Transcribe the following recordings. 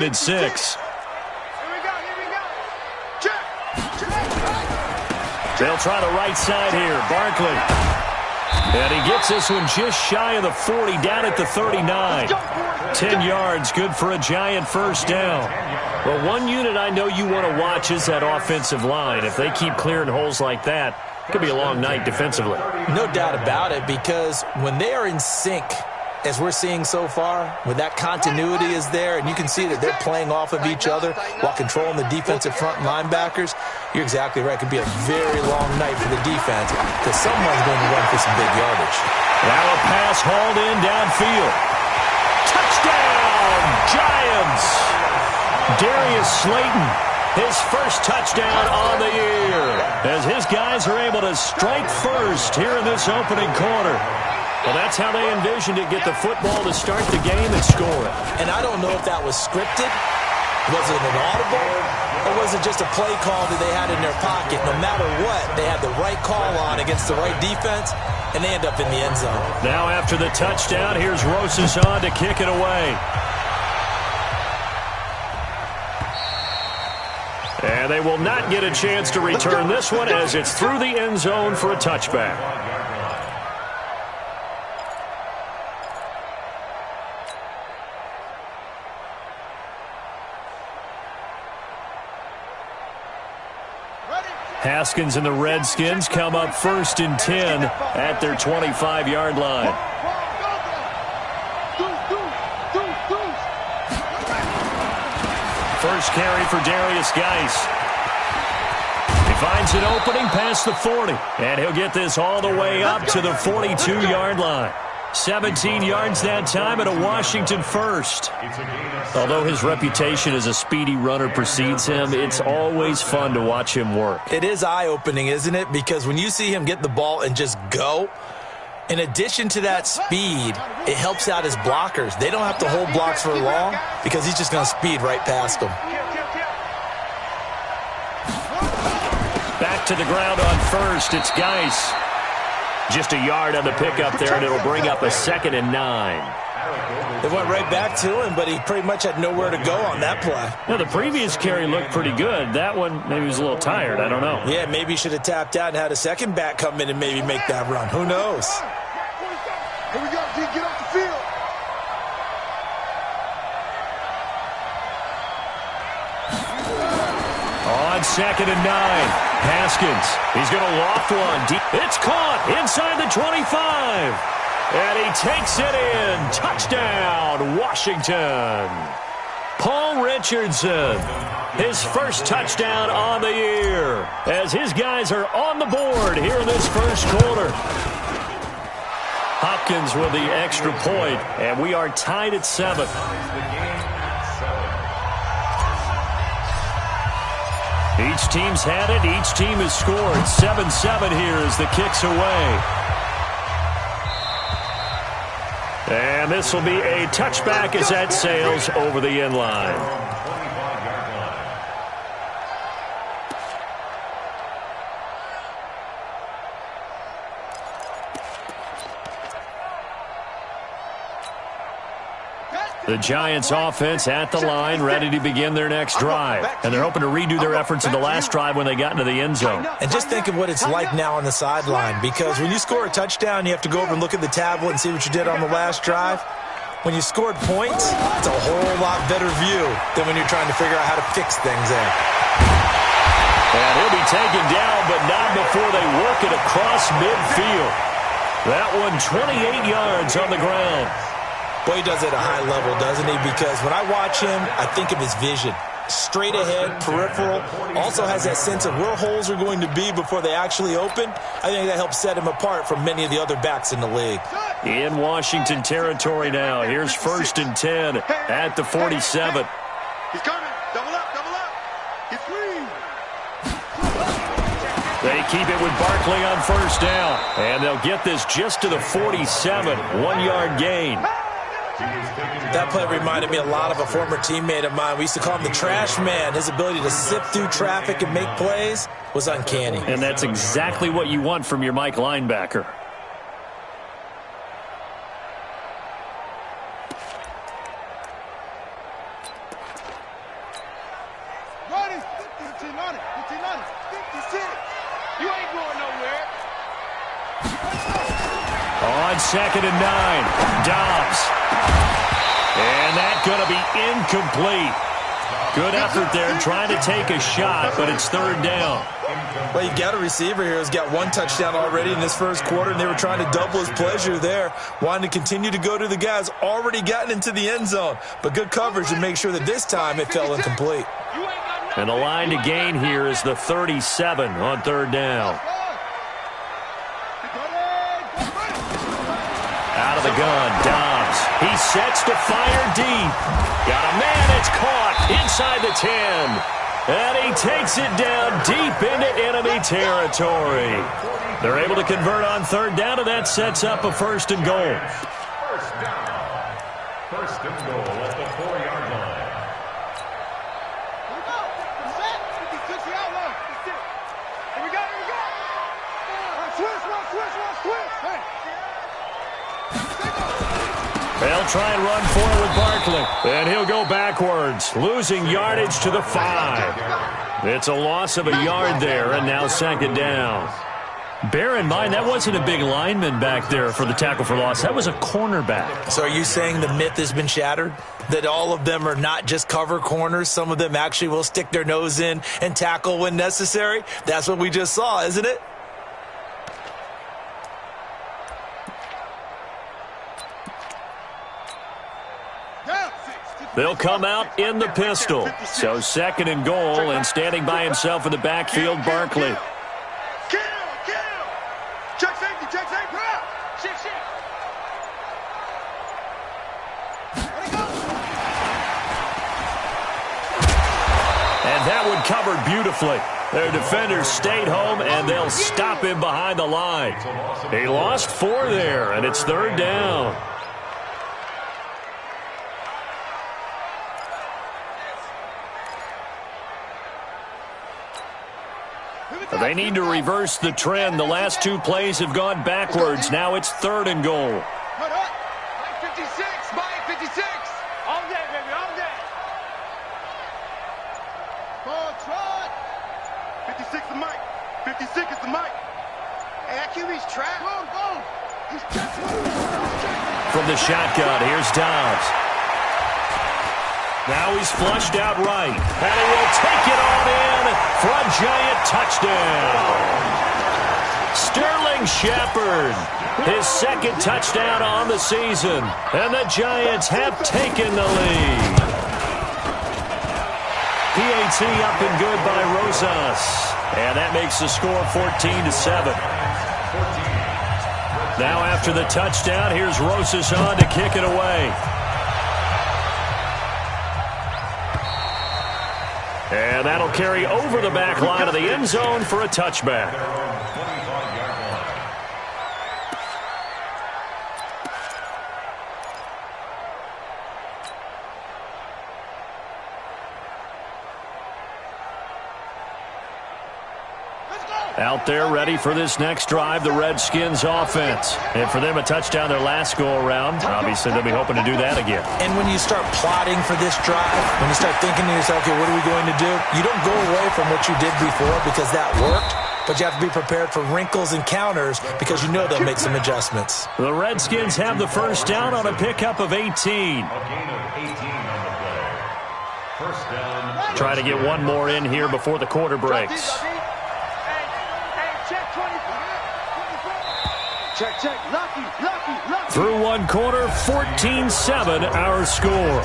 and 6. They'll try the right side here. Barkley. And he gets this one just shy of the 40, down at the 39. 10 yards, good for a Giant first down. Well, one unit I know you want to watch is that offensive line. If they keep clearing holes like that, it could be a long night defensively. No doubt about it, because when they are in sync, as we're seeing so far, when that continuity is there and you can see that they're playing off of each other while controlling the defensive front linebackers, you're exactly right. It could be a very long night for the defense because someone's going to run for some big yardage. Now a pass hauled in downfield. Touchdown, Giants! Darius Slayton, his first touchdown on the year, as his guys are able to strike first here in this opening quarter. Well, that's how they envisioned it, get the football to start the game and score it. And I don't know if that was scripted, was it an audible, or was it just a play call that they had in their pocket? No matter what, they had the right call on against the right defense, and they end up in the end zone. Now after the touchdown, here's Rosas on to kick it away. And they will not get a chance to return this one as it's through the end zone for a touchback. Haskins and the Redskins come up 1st and 10 at their 25-yard line. First carry for Darius Geis. He finds an opening past the 40, and he'll get this all the way up to the 42-yard line. 17 yards that time and a Washington first. Although his reputation as a speedy runner precedes him, it's always fun to watch him work. It is eye-opening, isn't it? Because when you see him get the ball and just go, in addition to that speed, it helps out his blockers. They don't have to hold blocks for long because he's just going to speed right past them. Back to the ground on first. It's Geis. Just a yard on the pickup there, and it'll bring up a 2nd and 9. They went right back to him, but he pretty much had nowhere to go on that play. Well, the previous carry looked pretty good. That one, maybe he was a little tired. I don't know. Yeah, maybe he should have tapped out and had a second back come in and maybe make that run. Who knows? Here we go, D. Get off the field. On 2nd and 9. Haskins, he's going to loft one. It's caught inside the 25. And he takes it in. Touchdown, Washington. Paul Richardson, his first touchdown on the year, as his guys are on the board here in this first quarter. Hopkins with the extra point, and we are tied at 7. Each team's had it. Each team has scored. 7-7 here as the kick's away. And this will be a touchback as that sails over the end line. The Giants offense at the line, ready to begin their next drive. And they're hoping to redo their efforts in the last drive when they got into the end zone. And just think of what it's like now on the sideline, because when you score a touchdown, you have to go over and look at the tablet and see what you did on the last drive. When you scored points, it's a whole lot better view than when you're trying to figure out how to fix things there. And he'll be taken down, but not before they work it across midfield. That one 28 yards on the ground. Boy, he does it at a high level, doesn't he? Because when I watch him, I think of his vision. Straight ahead, peripheral. Also has that sense of where holes are going to be before they actually open. I think that helps set him apart from many of the other backs in the league. In Washington territory now. Here's 1st and 10 at the 47. He's coming. Double up, double up. He's free. They keep it with Barkley on first down. And they'll get this just to the 47. 1-yard gain. That play reminded me a lot of a former teammate of mine. We used to call him the trash man. His ability to sift through traffic and make plays was uncanny. And that's exactly what you want from your Mike linebacker. You ain't going nowhere. On 2nd and 9, Dobbs. And that's going to be incomplete. Good effort there trying to take a shot, but it's 3rd down. Well, you got a receiver here who's got 1 touchdown already in this first quarter, and they were trying to double his pleasure there, wanting to continue to go to the guys already gotten into the end zone. But good coverage to make sure that this time it fell incomplete. And the line to gain here is the 37 on 3rd down. Out of the gun, Dobbs. He sets to fire deep. Got a man, it's caught inside the 10. And he takes it down deep into enemy territory. They're able to convert on 3rd down, and that sets up a 1st and goal. First down. 1st and goal at the 4-yard line. Here we go. Switch. Hey. They'll try and run forward with Barkley. And he'll go backwards, losing yardage to the 5. It's a loss of a yard there, and now 2nd down. Bear in mind, that wasn't a big lineman back there for the tackle for loss. That was a cornerback. So are you saying the myth has been shattered? That all of them are not just cover corners? Some of them actually will stick their nose in and tackle when necessary? That's what we just saw, isn't it? They'll come out in the pistol. So 2nd and goal, and standing by himself in the backfield, Barkley. Kill. Check safety. Shake. And that one covered beautifully. Their defenders stayed home, and they'll stop him behind the line. He lost 4 there, and it's 3rd down. They need to reverse the trend. The last 2 plays have gone backwards. Now it's 3rd and goal. Mike 56. All day, baby, all day. Ball trot. 56 is Mike. 56 is the Mike. Hey, that QB's trapped. Go. He's trapped. From the shotgun, here's Dobbs. Now he's flushed out right. And he will take it on in for a giant touchdown. Sterling Shepard, his 2nd touchdown on the season. And the Giants have taken the lead. PAT up and good by Rosas. And that makes the score 14-7. Now after the touchdown, here's Rosas on to kick it away. And that'll carry over the back line of the end zone for a touchback. Out there ready for this next drive, the Redskins offense. And for them, a touchdown their last go-around. Obviously, they'll be hoping to do that again. And when you start plotting for this drive, when you start thinking to yourself, okay, what are we going to do? You don't go away from what you did before because that worked, but you have to be prepared for wrinkles and counters because you know they'll make some adjustments. The Redskins have the first down on a pickup of 18. A gain of 18 on the play. First down. Try to get one more in here before the quarter breaks. Check. Lucky. Through one quarter, 14-7 our score. 14.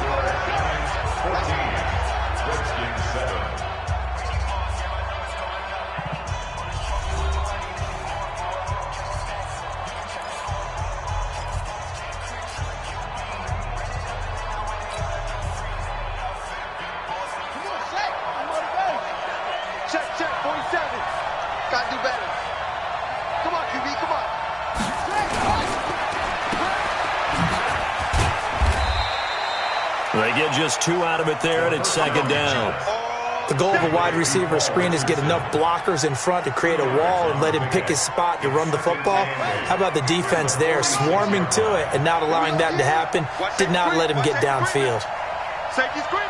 Redskins 7. Check, 47. Gotta do better. Come on, QB, come on. They get just 2 out of it there, and it's 2nd down. The goal of a wide receiver screen is get enough blockers in front to create a wall and let him pick his spot to run the football. How about the defense there, swarming to it and not allowing that to happen? Did not let him get downfield. Safety's creeping.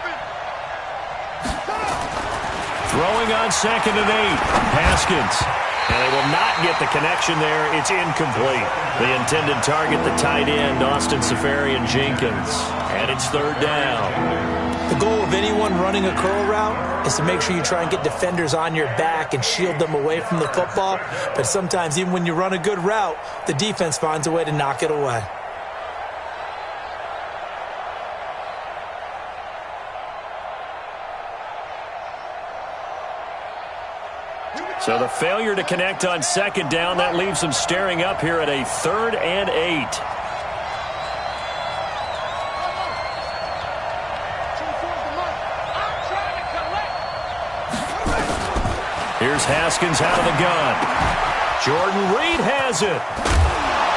Throwing on 2nd and 8. Haskins. And they will not get the connection there. It's incomplete. The intended target, the tight end, Austin Seferian-Jenkins. And it's 3rd down. The goal of anyone running a curl route is to make sure you try and get defenders on your back and shield them away from the football. But sometimes even when you run a good route, the defense finds a way to knock it away. So the failure to connect on 2nd down, that leaves them staring up here at a 3rd and 8. Here's Haskins out of the gun. Jordan Reed has it.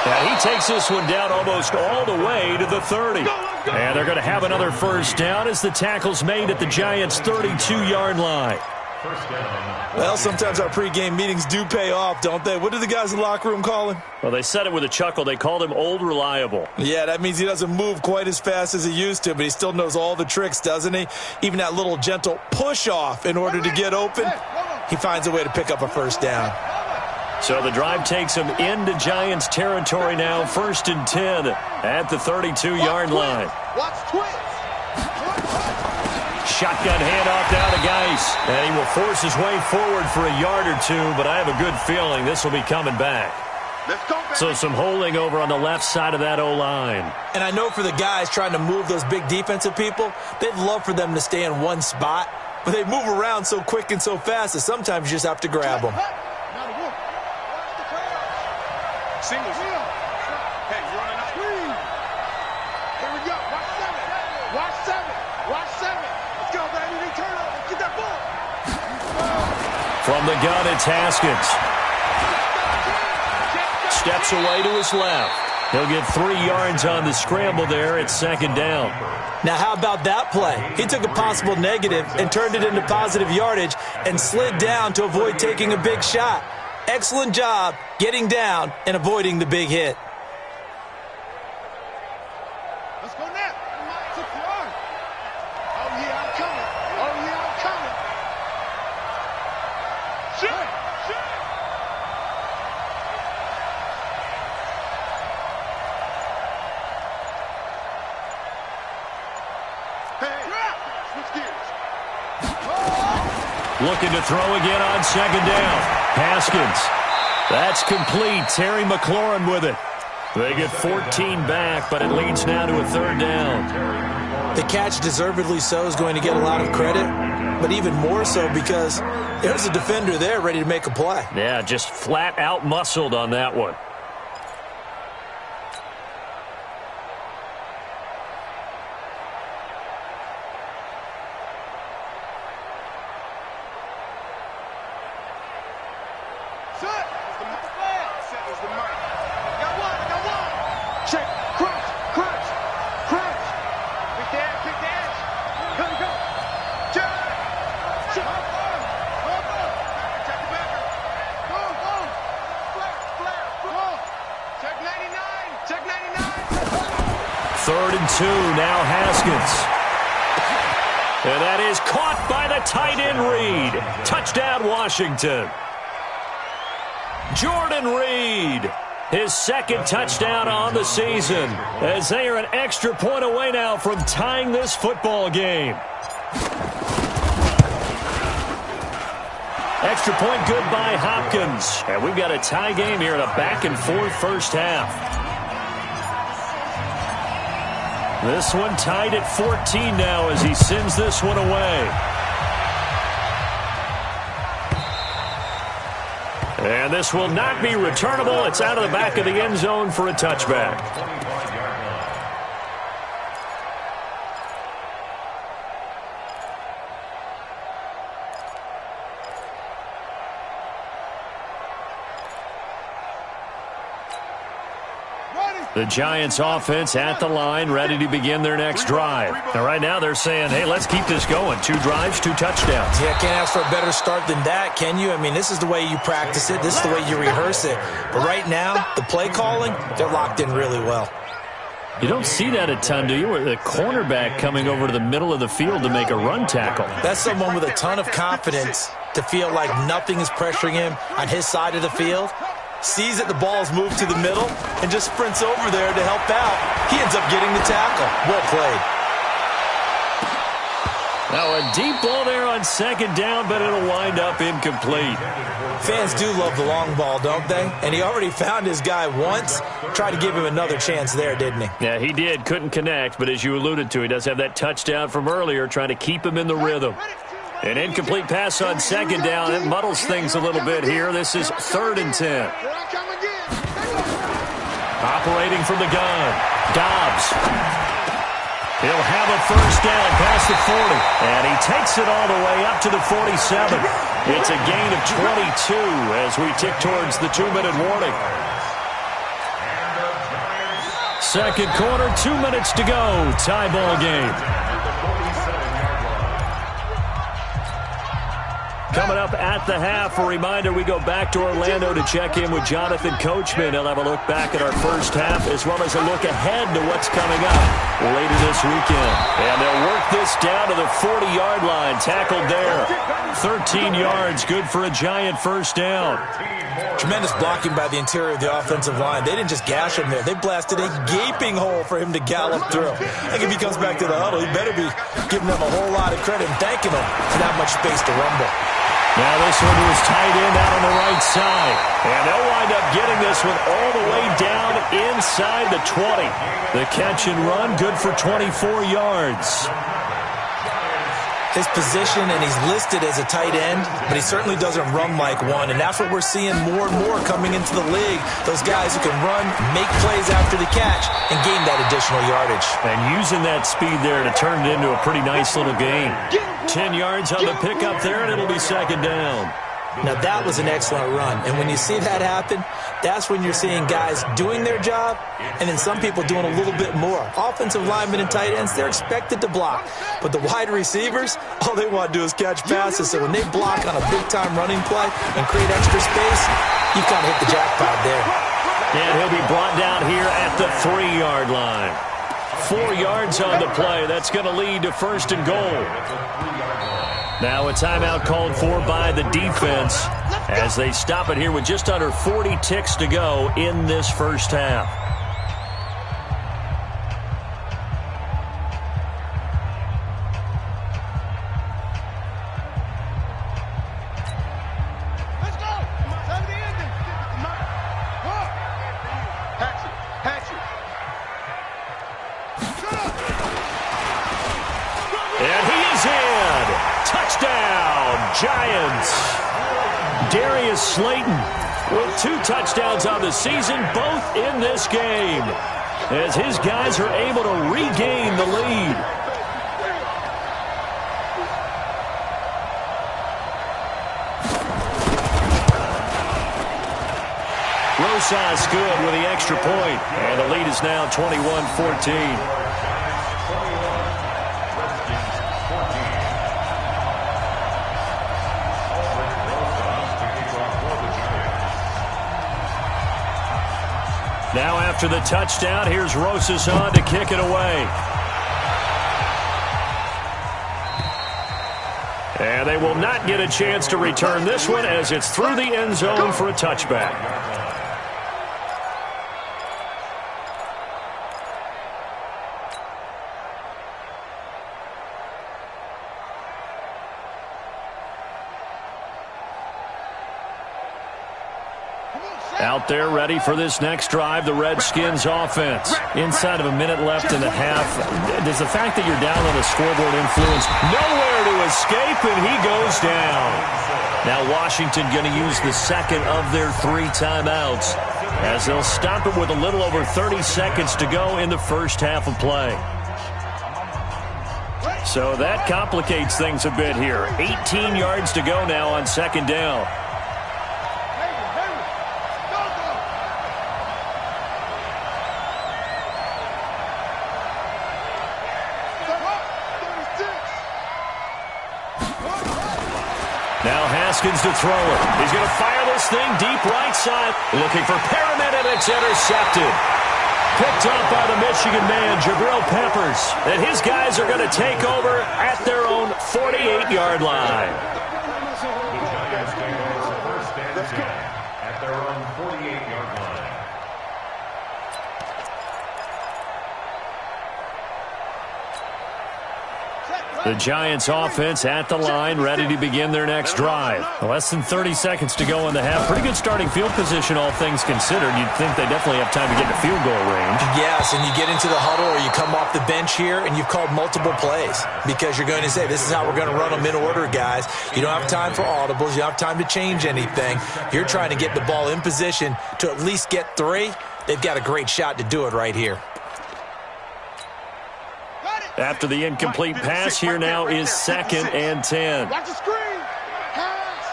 And he takes this one down almost all the way to the 30. And they're going to have another 1st down as the tackle's made at the Giants' 32-yard line. Well, sometimes our pregame meetings do pay off, don't they? What do the guys in the locker room call him? Well, they said it with a chuckle. They called him Old Reliable. Yeah, that means he doesn't move quite as fast as he used to, but he still knows all the tricks, doesn't he? Even that little gentle push-off in order to get open, he finds a way to pick up a 1st down. So the drive takes him into Giants territory now, 1st and 10 at the 32-yard line. Watch twins. Shotgun handoff down to Geis. And he will force his way forward for a yard or two, but I have a good feeling this will be coming back. Let's go, baby. So some holding over on the left side of that O-line. And I know for the guys trying to move those big defensive people, they'd love for them to stay in one spot, but they move around so quick and so fast that sometimes you just have to grab them. Singles. Hey, you're running out. Here we go. Watch 7. Watch 7. Watch 7. Let's go, baby. They turn over. Get that ball. From the gun, it's Haskins. Steps away to his left. He'll get 3 yards on the scramble there. It's 2nd down. Now, how about that play? He took a possible negative and turned it into positive yardage and slid down to avoid taking a big shot. Excellent job getting down and avoiding the big hit. Let's go now. Oh, yeah, I'm coming. Oh, yeah, I'm coming. Shit. Hey, switch gears. Looking to throw again on 2nd down. Haskins. That's complete. Terry McLaurin with it. They get 14 back, but it leads now to a 3rd down. The catch, deservedly so, is going to get a lot of credit, but even more so because there's a defender there ready to make a play. Yeah, just flat out muscled on that one. Check 99. 3rd and 2, now Haskins. And that is caught by the tight end Reed. Touchdown, Washington. Jordan Reed, his 2nd touchdown on the season, as they are an extra point away now from tying this football game. Extra point good by Hopkins. And we've got a tie game here in a back-and-forth 1st half. This one tied at 14 now as he sends this one away. And this will not be returnable. It's out of the back of the end zone for a touchback. The Giants offense at the line, ready to begin their next drive. And right now they're saying, hey, let's keep this going. 2 drives, 2 touchdowns. Yeah, can't ask for a better start than that, can you? I mean, this is the way you practice it. This is the way you rehearse it. But right now, the play calling, they're locked in really well. You don't see that a ton, do you? With a cornerback coming over to the middle of the field to make a run tackle. That's someone with a ton of confidence to feel like nothing is pressuring him on his side of the field. Sees that the ball's moved to the middle and just sprints over there to help out. He ends up getting the tackle. Well played. Now a deep ball there on second down, but it'll wind up incomplete. Fans do love the long ball, don't they? And he already found his guy once. Tried to give him another chance there, didn't he? Yeah, he did. Couldn't connect, but as you alluded to, he does have that touchdown from earlier, trying to keep him in the rhythm. An incomplete pass on second down. It muddles things a little bit here. This is 3rd and 10. Operating from the gun, Dobbs. He'll have a first down past the 40. And he takes it all the way up to the 47. It's a gain of 22 as we tick towards the 2-minute warning. Second quarter, 2 minutes to go. Tie ball game. Coming up at the half, a reminder, we go back to Orlando to check in with Jonathan Coachman. He'll have a look back at our first half as well as a look ahead to what's coming up later this weekend. And they'll work this down to the 40-yard line. Tackled there. 13 yards, good for a giant first down. Tremendous blocking by the interior of the offensive line. They didn't just gash him there. They blasted a gaping hole for him to gallop through. I think if he comes back to the huddle, he better be giving them a whole lot of credit and thanking them for that much space to rumble. Now this one was tight end out on the right side. And they'll wind up getting this one all the way down inside the 20. The catch and run, good for 24 yards. His position, and he's listed as a tight end, but he certainly doesn't run like one, and that's what we're seeing more and more coming into the league. Those guys who can run, make plays after the catch, and gain that additional yardage. And using that speed there to turn it into a pretty nice little game. 10 yards on the pickup there, and it'll be second down. Now, that was an excellent run, and when you see that happen, that's when you're seeing guys doing their job, and then some people doing a little bit more. Offensive linemen and tight ends, they're expected to block, but the wide receivers, all they want to do is catch passes, so when they block on a big-time running play and create extra space, you kind of hit the jackpot there. And he'll be brought down here at the 3-yard line. 4 yards on the play. That's going to lead to first and goal. Now a timeout called for by the defense as they stop it here with just under 40 ticks to go in this first half. Let's go. Time to end it. Hatch it. And he is in. Touchdown, Giants. Darius Slayton with 2 touchdowns on the season, both in this game, as his guys are able to regain the lead. Rosas good with the extra point, and the lead is now 21-14. Now after the touchdown, here's Rosas on to kick it away. And they will not get a chance to return this one as it's through the end zone for a touchback. Out there ready for this next drive, the Redskins offense. Inside of a minute left in the half. Does the fact that you're down on the scoreboard influence? Nowhere to escape, and he goes down. Now Washington going to use the second of their 3 timeouts as they'll stop it with a little over 30 seconds to go in the first half of play. So that complicates things a bit here. 18 yards to go now on second down. Now Haskins to throw it. He's going to fire this thing deep right side. Looking for Perriman, and it's intercepted. picked up by the Michigan man, Jabril Peppers. And his guys are going to take over at their own 48-yard line. The Giants take over first and 10 at their own 48-yard line. The Giants offense at the line, ready to begin their next drive. Less than 30 seconds to go in the half. Pretty good starting field position, all things considered. You'd think they definitely have time to get to field goal range. Yes, and you get into the huddle or you come off the bench here and you've called multiple plays because you're going to say, this is how we're going to run them in order, guys. You don't have time for audibles. You don't have time to change anything. You're trying to get the ball in position to at least get 3. They've got a great shot to do it right here. After the incomplete pass, here now is 2nd and 10. Watch the screen. Pass.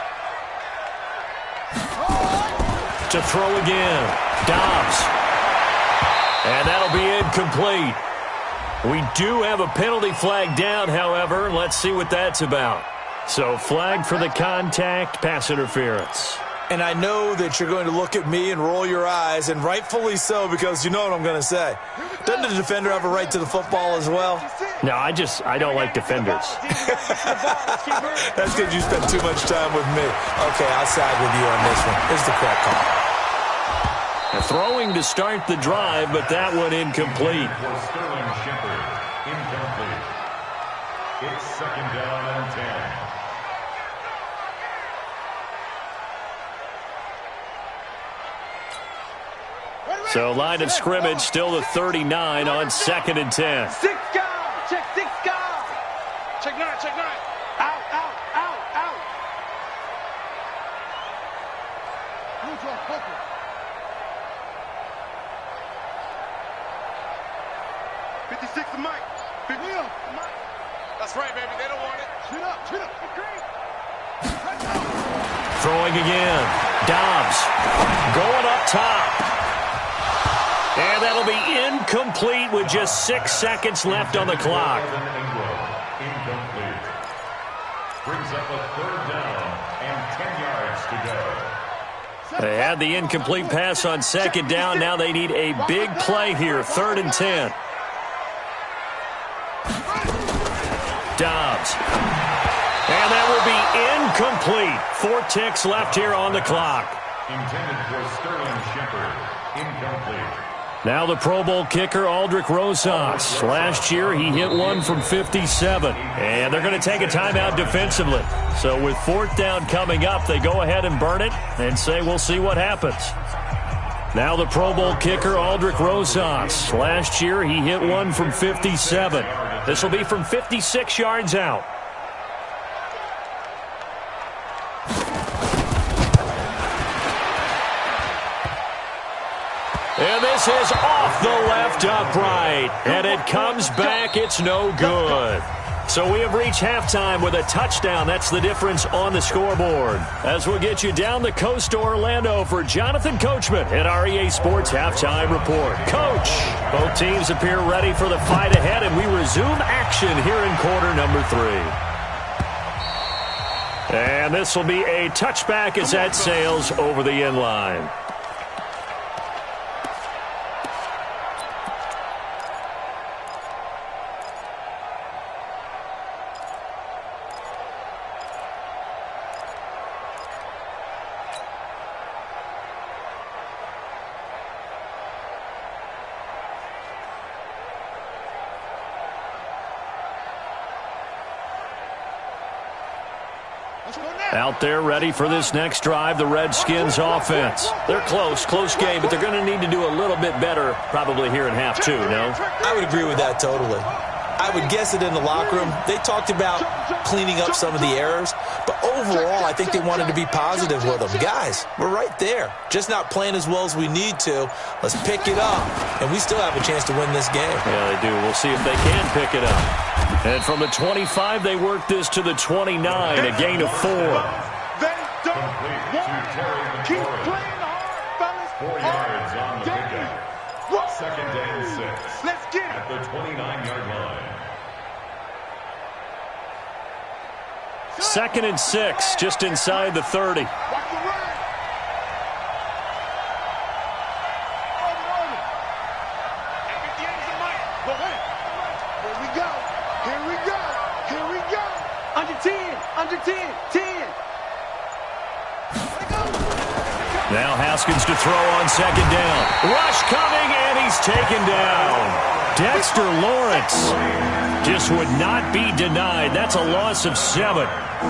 To throw again. Dobbs. And that'll be incomplete. We do have a penalty flag down, however. Let's see what that's about. So flag for the contact, pass interference. And I know that you're going to look at me and roll your eyes, and rightfully so, because you know what I'm going to say. Doesn't the defender have a right to the football as well? No, I don't like defenders. That's because you spent too much time with me. Okay, I'll side with you on this one. Here's the correct call. Throwing to start the drive, but that one incomplete. For Sterling Shepard, incomplete. It's 2nd down and 10. So line of scrimmage still the 39 on 2nd and 10. 6 guys. Check 6 guys. Check 9. Check 9. Out. Blue drop, focus. 56 to Mike. 50 up. Mike. That's right, baby. They don't want it. Shoot up. Great. Throwing again. Dobbs going up top. And that'll be incomplete with just 6 seconds left on the clock. Incomplete. Brings up a 3rd down and 10 yards to go. They had the incomplete pass on 2nd down. Now they need a big play here, 3rd and 10. Dobbs. And that will be incomplete. 4 ticks left here on the clock. Intended for Sterling Shepard. Incomplete. Now the Pro Bowl kicker, Aldrich Rosas. Last year, he hit one from 57. And they're going to take a timeout defensively. So with 4th down coming up, they go ahead and burn it and say, we'll see what happens. Now the Pro Bowl kicker, Aldrich Rosas. Last year, he hit one from 57. This will be from 56 yards out. And this is off the left upright. And it comes back. It's no good. So we have reached halftime with a touchdown. That's the difference on the scoreboard. As we'll get you down the coast to Orlando for Jonathan Coachman at our EA Sports Halftime Report. Coach, both teams appear ready for the fight ahead, and we resume action here in quarter number 3. And this will be a touchback as that sails over the end line. Out there ready for this next drive, the Redskins offense. They're close game, but they're going to need to do a little bit better probably here in half 2, no? I would agree with that totally. I would guess it in the locker room. They talked about cleaning up some of the errors, but overall, I think they wanted to be positive with them. Guys, we're right there. Just not playing as well as we need to. Let's pick it up, and we still have a chance to win this game. Yeah, they do. We'll see if they can pick it up. And from the 25, they work this to the 29, a gain of 4. They don't want. Keep playing hard, fellas. 4 yards on the pickup. 2nd and 6. Let's get it. At the 29-yard line. 2nd and 6, just inside the 30. Watch the run. Under 10. 10. Now Haskins to throw on second down. Rush coming, and he's taken down. Dexter Lawrence just would not be denied. That's a loss of 7.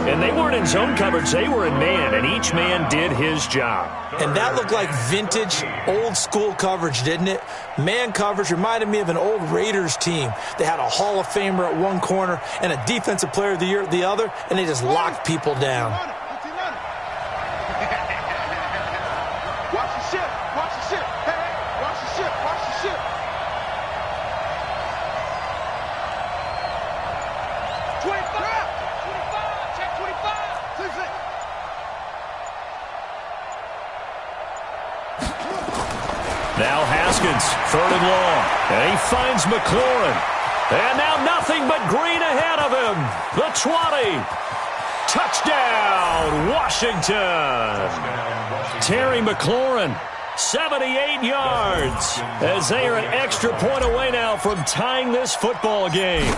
And they weren't in zone coverage. They were in man, and each man did his job. And that looked like vintage, old-school coverage, didn't it? Man coverage reminded me of an old Raiders team. They had a Hall of Famer at one corner and a Defensive Player of the Year at the other, and they just locked people down. Watch the ship. Watch the ship. Hey, watch the ship. Watch the ship. 25. 25. Check 25. Now Haskins, 3rd and long. And he finds McLaurin. And now nothing but green ahead of him. The 20. Touchdown, Washington. Terry McLaurin, 78 yards, as they are an extra point away now from tying this football game.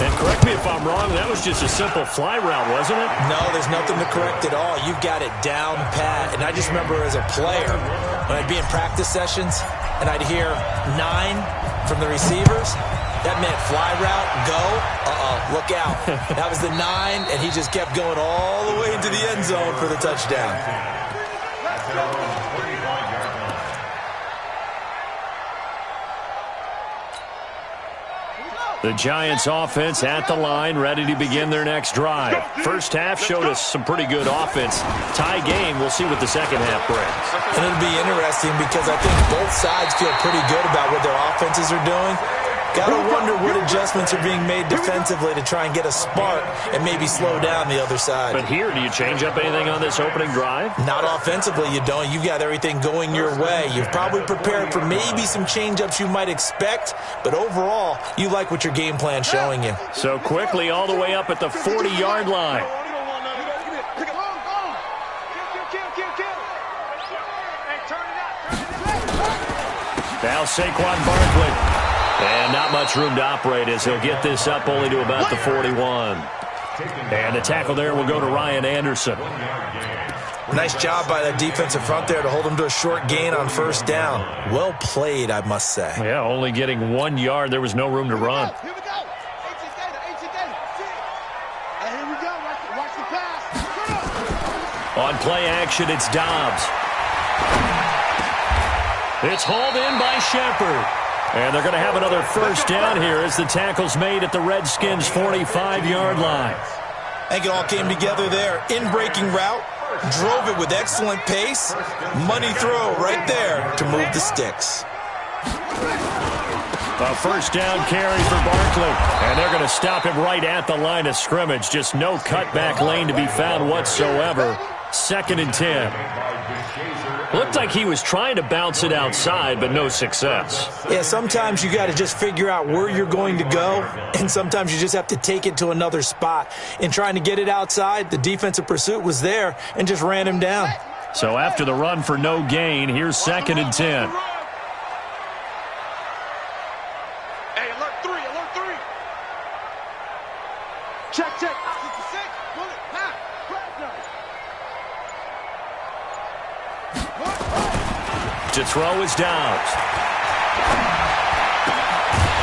And correct me if I'm wrong, that was just a simple fly route, wasn't it? No, there's nothing to correct at all. You've got it down pat. And I just remember as a player, when I'd be in practice sessions and I'd hear 9 from the receivers, that meant fly route, go, look out. That was the 9, and he just kept going all the way into the end zone for the touchdown. The Giants offense at the line, ready to begin their next drive. First half showed us some pretty good offense. Tie game, we'll see what the second half brings. And it'll be interesting because I think both sides feel pretty good about what their offenses are doing. Got to wonder what adjustments are being made defensively to try and get a spark and maybe slow down the other side. But here, do you change up anything on this opening drive? Not offensively, you don't. You've got everything going your way. You've probably prepared for maybe some change-ups you might expect, but overall, you like what your game plan's showing you. So quickly all the way up at the 40-yard line. Now Saquon Barkley. And not much room to operate as he'll get this up only to about the 41. And the tackle there will go to Ryan Anderson. Nice job by that defensive front there to hold him to a short gain on first down. Well played, I must say. Yeah, only getting 1 yard. There was no room to run. Here we go. And here we go. Watch the pass. On play action, it's Dobbs. It's hauled in by Shepard. And they're going to have another first down here as the tackle's made at the Redskins' 45-yard line. I think it all came together there. In-breaking route, drove it with excellent pace. Money throw right there to move the sticks. A first down carry for Barkley. And they're going to stop him right at the line of scrimmage. Just no cutback lane to be found whatsoever. 2nd and 10. Looked like he was trying to bounce it outside, but no success. Yeah, sometimes you got to just figure out where you're going to go, and sometimes you just have to take it to another spot. In trying to get it outside, the defensive pursuit was there and just ran him down. So after the run for no gain, here's 2nd and 10. Hey, alert 3, alert 3. Check. 66. Bullet. To throw is Dobbs.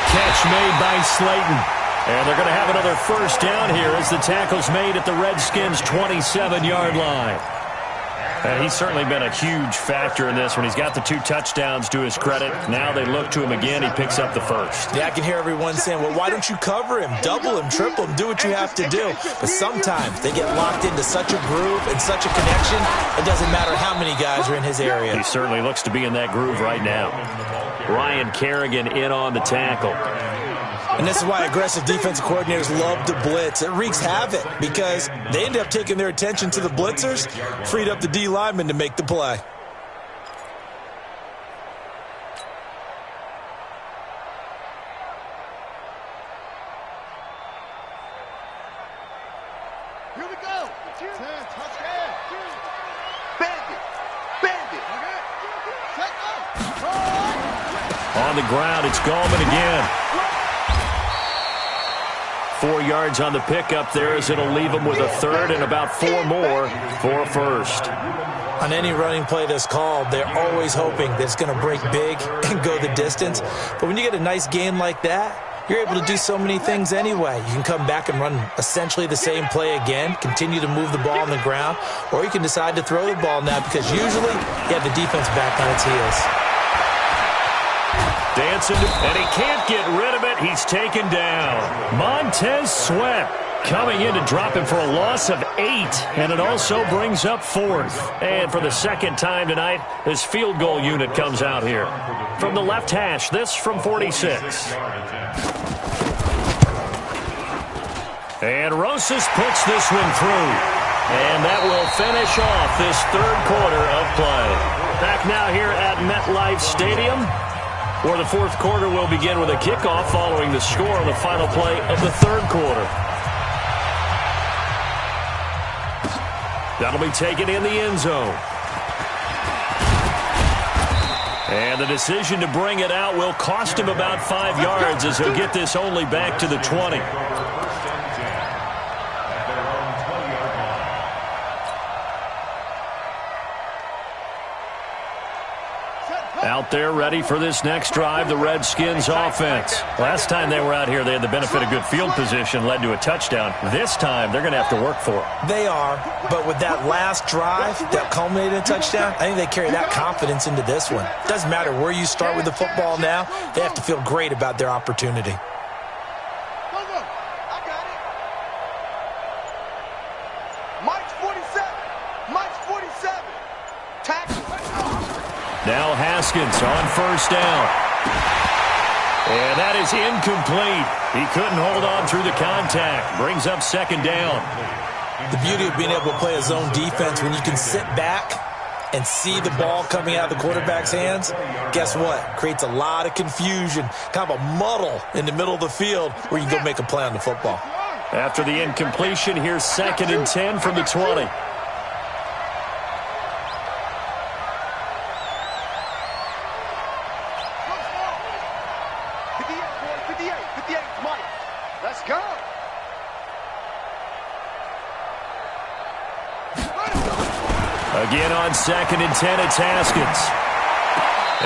Catch made by Slayton. And they're going to have another first down here as the tackle's made at the Redskins' 27-yard line. And he's certainly been a huge factor in this when he's got the 2 touchdowns to his credit. Now they look to him again. He picks up the first. Yeah, I can hear everyone saying, well, why don't you cover him, double him, triple him, do what you have to do. But sometimes they get locked into such a groove and such a connection, it doesn't matter how many guys are in his area. He certainly looks to be in that groove right now. Ryan Kerrigan in on the tackle. And this is why aggressive defensive coordinators love to blitz. It wreaks havoc because they end up taking their attention to the blitzers, freed up the D lineman to make the play. Here we go. 10, touchdown. Bandit. Set up. On the ground, it's Gallman again. 4 yards on the pickup there, as it'll leave them with a third and about 4 more for a first. On any running play that's called, they're always hoping that it's going to break big and go the distance. But when you get a nice gain like that, you're able to do so many things anyway. You can come back and run essentially the same play again, continue to move the ball on the ground, or you can decide to throw the ball now because usually you have the defense back on its heels. Dancing, and he can't get rid of it. He's taken down. Montez Sweat coming in to drop him for a loss of 8, and it also brings up 4th. And for the second time tonight, his field goal unit comes out here. From the left hash, this from 46. And Rosas puts this one through. And that will finish off this third quarter of play. Back now here at MetLife Stadium, where the fourth quarter will begin with a kickoff following the score on the final play of the third quarter. That'll be taken in the end zone. And the decision to bring it out will cost him about 5 yards, as he'll get this only back to the 20. Out there ready for this next drive, the Redskins offense. Last time they were out here, they had the benefit of good field position, led to a touchdown. This time, they're going to have to work for it. They are, but with that last drive that culminated in a touchdown, I think they carry that confidence into this one. Doesn't matter where you start with the football now, they have to feel great about their opportunity. Now Haskins on first down. And that is incomplete. He couldn't hold on through the contact. Brings up second down. The beauty of being able to play a zone defense when you can sit back and see the ball coming out of the quarterback's hands, guess what? Creates a lot of confusion, kind of a muddle in the middle of the field where you can go make a play on the football. After the incompletion, here's 2nd and 10 from the 20. Again on 2nd and 10, it's Haskins.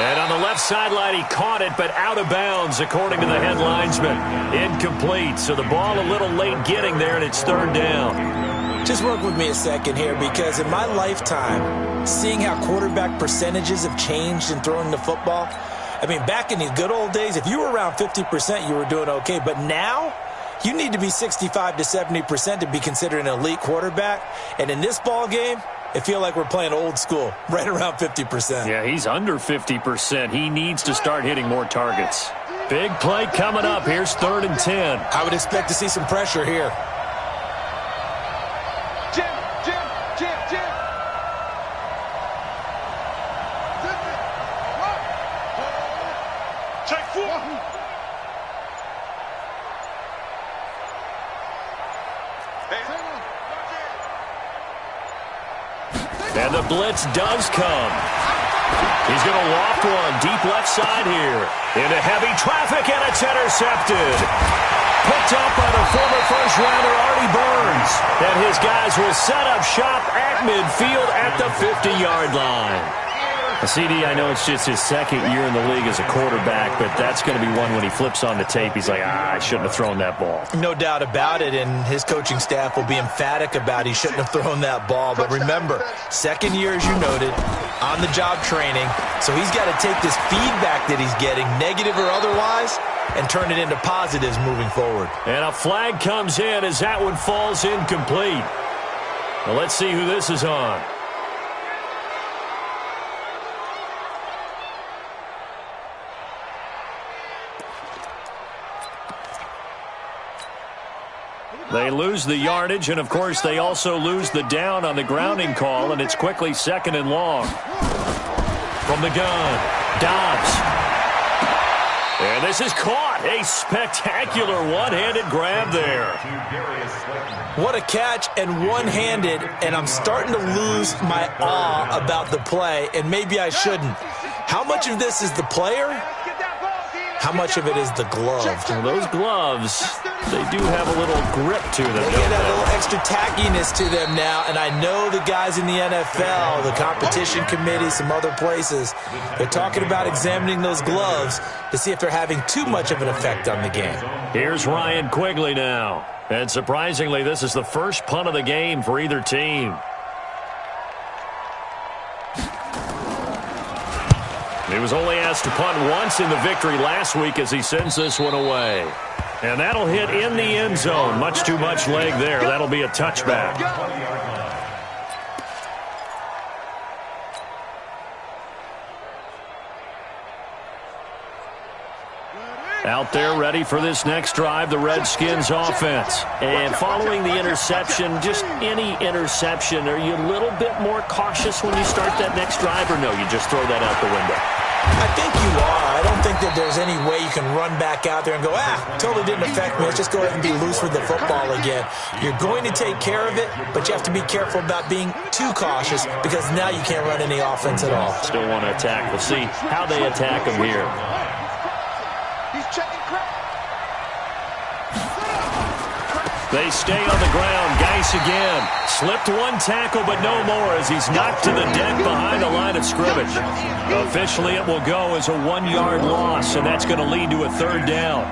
And on the left sideline, he caught it, but out of bounds, according to the head linesman. Incomplete, so the ball a little late getting there, and it's third down. Just work with me a second here, because in my lifetime, seeing how quarterback percentages have changed in throwing the football, I mean, back in the good old days, if you were around 50%, you were doing okay. But now, you need to be 65 to 70% to be considered an elite quarterback. And in this ball game, it feels like we're playing old school, right around 50%. Yeah, he's under 50%. He needs to start hitting more targets. Big play coming up. Here's 3rd and 10. I would expect to see some pressure here. Jim. Take 4. And the blitz does come. He's going to loft one deep left side here. Into heavy traffic, and it's intercepted. Picked up by the former first-rounder Artie Burns. And his guys will set up shop at midfield at the 50-yard line. CD, I know it's just his second year in the league as a quarterback, but that's going to be one when he flips on the tape. He's like, I shouldn't have thrown that ball. No doubt about it, and his coaching staff will be emphatic about he shouldn't have thrown that ball. But remember, second year, as you noted, on-the-job training, so he's got to take this feedback that he's getting, negative or otherwise, and turn it into positives moving forward. And a flag comes in as that one falls incomplete. Well, let's see who this is on. They lose the yardage, and, of course, they also lose the down on the grounding call, and it's quickly 2nd and long. From the gun, Dobbs. And this is caught. A spectacular one-handed grab there. What a catch, and one-handed, and I'm starting to lose my awe about the play, and maybe I shouldn't. How much of this is the player? How much of it is the glove? Well, those gloves, they do have a little grip to them. They get a little extra tackiness to them now, and I know the guys in the NFL, the competition committee, some other places, they're talking about examining those gloves to see if they're having too much of an effect on the game. Here's Ryan Quigley now. And surprisingly, this is the first punt of the game for either team. He was only asked to punt once in the victory last week as he sends this one away. And that'll hit in the end zone. Much too much leg there. That'll be a touchback. Out there ready for this next drive, the Redskins offense. And following the interception, just any interception, are you a little bit more cautious when you start that next drive, or no, you just throw that out the window? I think you are. I don't think that there's any way you can run back out there and go, totally didn't affect me. Let's just go ahead and be loose with the football again. You're going to take care of it, but you have to be careful about being too cautious because now you can't run any offense at all. Still want to attack. We'll see how they attack him here. They stay on the ground. Geis again. Slipped one tackle, but no more as he's knocked to the deck behind the line of scrimmage. Officially, it will go as a 1-yard loss, and that's going to lead to a third down.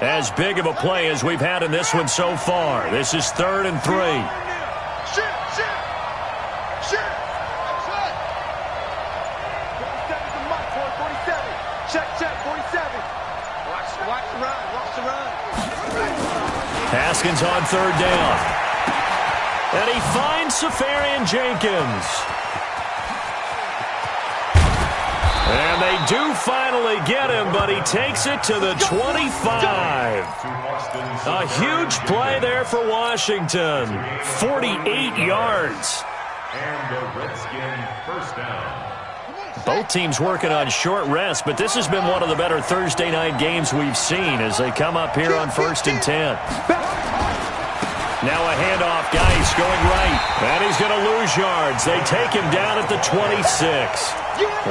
As big of a play as we've had in this one so far. This is 3rd and 3. Shit. 47 to Mike, 47. Check, 47. Watch the run. Haskins on 3rd down. And he finds Safarian Jenkins. And they do finally get him, but he takes it to the 25. A huge play there for Washington. 48 yards. And the Redskin first down. Both teams working on short rest, but this has been one of the better Thursday night games we've seen as they come up here on 1st and 10. Now a handoff, Geis going right, and he's going to lose yards. They take him down at the 26.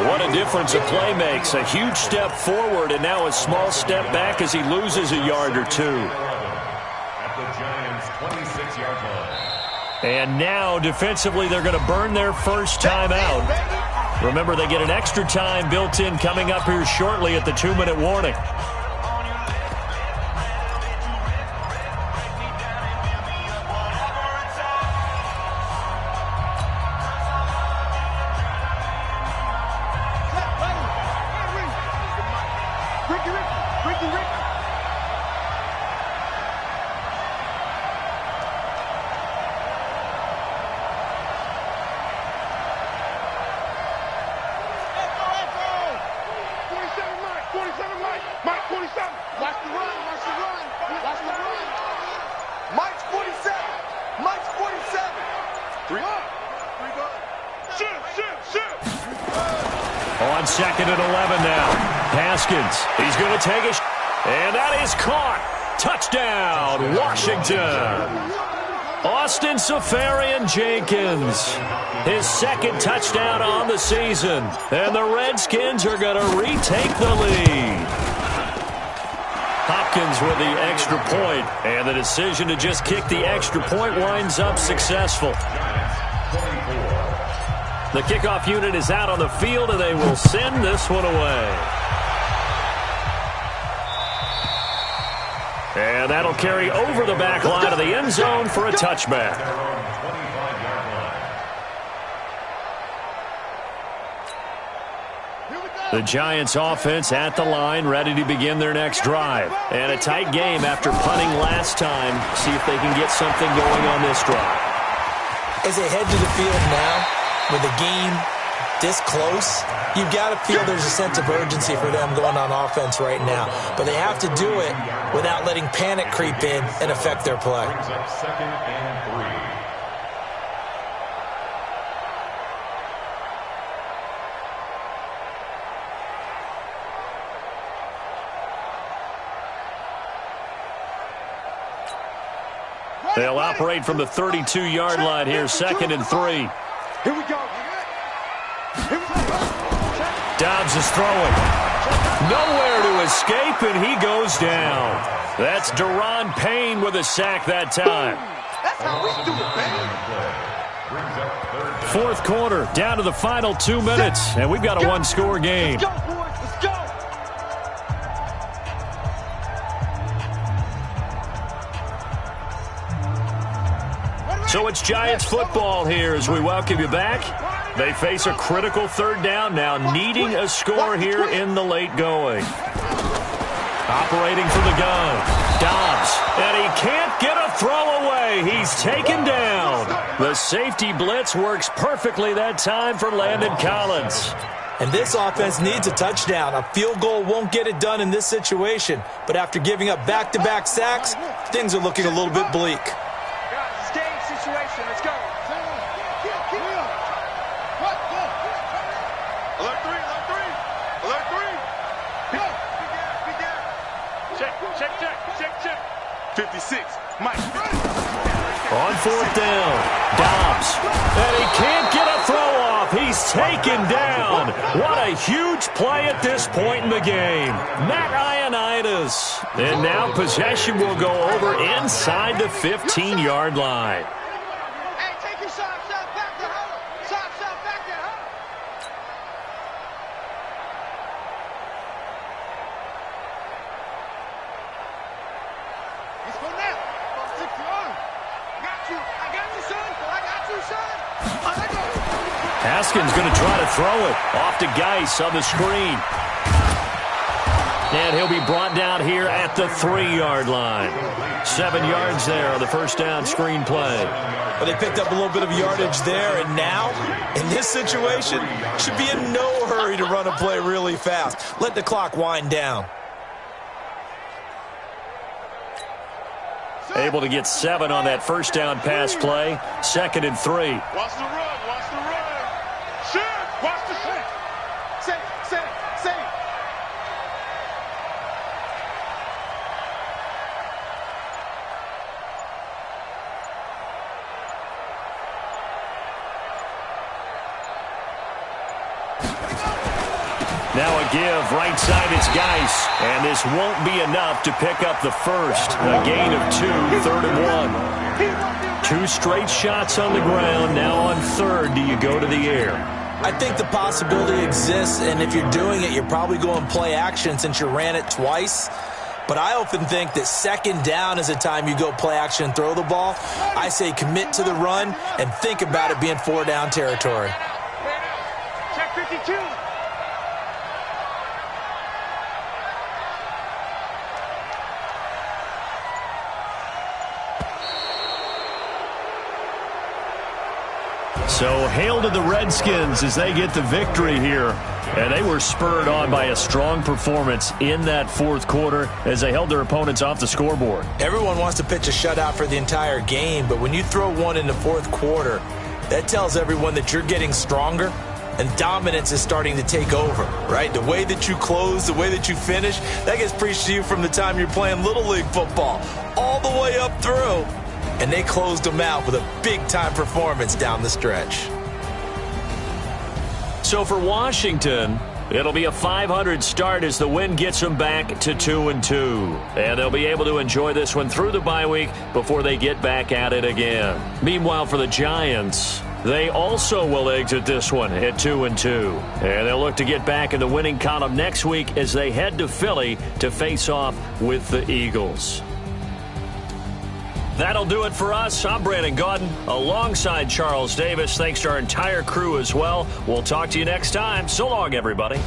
What a difference a play makes. A huge step forward and now a small step back as he loses a yard or two. At the Giants' 26-yard line. And now defensively they're going to burn their first time out. Remember, they get an extra time built in coming up here shortly at the 2-minute warning. On 2nd and 11 now. Haskins, he's going to take it. And that is caught. Touchdown, Washington. Austin Safarian Jenkins. His 2nd touchdown on the season. And the Redskins are going to retake the lead. Hopkins with the extra point. And the decision to just kick the extra point winds up successful. The kickoff unit is out on the field, and they will send this one away. And that'll carry over the back line of the end zone for a touchback. The Giants offense at the line, ready to begin their next drive. And a tight game after punting last time. See if they can get something going on this drive. As they head to the field now, with a game this close, you've got to feel there's a sense of urgency for them going on offense right now. But they have to do it without letting panic creep in and affect their play. Second and 3. They'll operate from the 32-yard line here, 2nd and 3. Here we go. Dobbs is throwing. Nowhere to escape, and he goes down. That's Deron Payne with a sack that time. That's how we do it, baby. Fourth quarter, down to the final 2 minutes, and we've got a one-score game. Let's go, boys. Let's go. So it's Giants football here as we welcome you back. They face a critical third down now, needing a score here in the late going. Operating from the gun, Dobbs, and he can't get a throw away. He's taken down. The safety blitz works perfectly that time for Landon Collins. And this offense needs a touchdown. A field goal won't get it done in this situation. But after giving up back-to-back sacks, things are looking a little bit bleak. Situation. Let's go. Alert 3. Alert 3. Check. 56. Mike. On fourth down, Dobbs. And he can't get a throw off. He's taken down. What a huge play at this point in the game. Matt Ioannidis. And now possession will go over inside the 15-yard line. Haskins going to try to throw it off to Geis on the screen. And he'll be brought down here at the 3-yard line. 7 yards there on the first down screen play. But they picked up a little bit of yardage there, and now, in this situation, should be in no hurry to run a play really fast. Let the clock wind down. Able to get 7 on that first down pass play. 2nd and 3. Watch the run. Shoot. Watch the shit. Safe. Now a give, right side, it's Geis. And this won't be enough to pick up the first. A gain of 2, 3rd and 1. 2 straight shots on the ground. Now on 3rd, do you go to the air? I think the possibility exists, and if you're doing it, you're probably going play action since you ran it twice. But I often think that 2nd down is the time you go play action and throw the ball. I say commit to the run and think about it being 4-down territory. Check 52. So hail to the Redskins as they get the victory here. And they were spurred on by a strong performance in that fourth quarter as they held their opponents off the scoreboard. Everyone wants to pitch a shutout for the entire game, but when you throw one in the fourth quarter, that tells everyone that you're getting stronger and dominance is starting to take over, right? The way that you close, the way that you finish, that gets preached to you from the time you're playing Little League football all the way up through. And they closed them out with a big-time performance down the stretch. So for Washington, it'll be a 500 start as the win gets them back to 2-2. And they'll be able to enjoy this one through the bye week before they get back at it again. Meanwhile, for the Giants, they also will exit this one at 2-2. And they'll look to get back in the winning column next week as they head to Philly to face off with the Eagles. That'll do it for us. I'm Brandon Gaudin alongside Charles Davis. Thanks to our entire crew as well. We'll talk to you next time. So long, everybody.